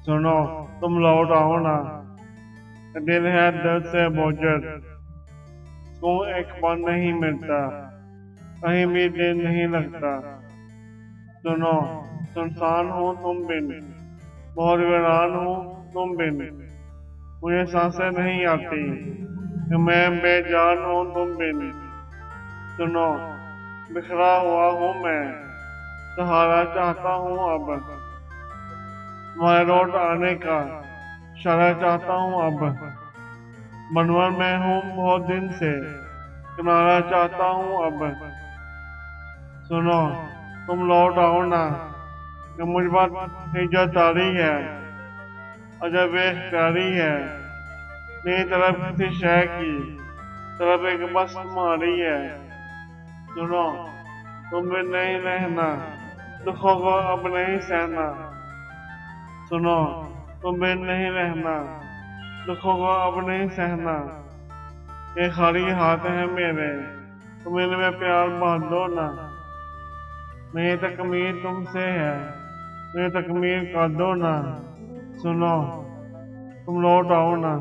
सुनो, तुम लौट आओ ना। दिल है दर्द से बोझल, सुकून एक पल नहीं मिलता, कहीं भी दिल नहीं लगता। सुनो, सुनसान हूँ तुम बिन, बहुत वीरान हूँ तुम बिन। मुझे सांसें नहीं आती कि मैं बेजान हूँ तुम बिन। सुनो, बिखरा हुआ हूँ मैं, सहारा चाहता हूँ अब। तुम्हारे लौट आने का इशारा चाहता हूँ अब। मनवर में हूँ बहुत दिन से, किनारा चाहता हूँ अब। सुनो, तुम लौट आओ ना, कि मुझ पर हिज्जत आ रही है, अजब एक प्यारी है। मेरी तरफ किसी शय की तरफ एक बस तुम्हारी है। सुनो, तुम भी नहीं रहना, दुखों को अब नहीं सहना। सुनो, तुम भी नहीं रहना, दुखों को अब नहीं सहना। ये खाली हाथ है मेरे, तुम इनमें प्यार बांध दो ना। मेरी तकमीर तुमसे है, मेरी तकमीर कर दो ना। सुनो, तुम लौट आओ ना।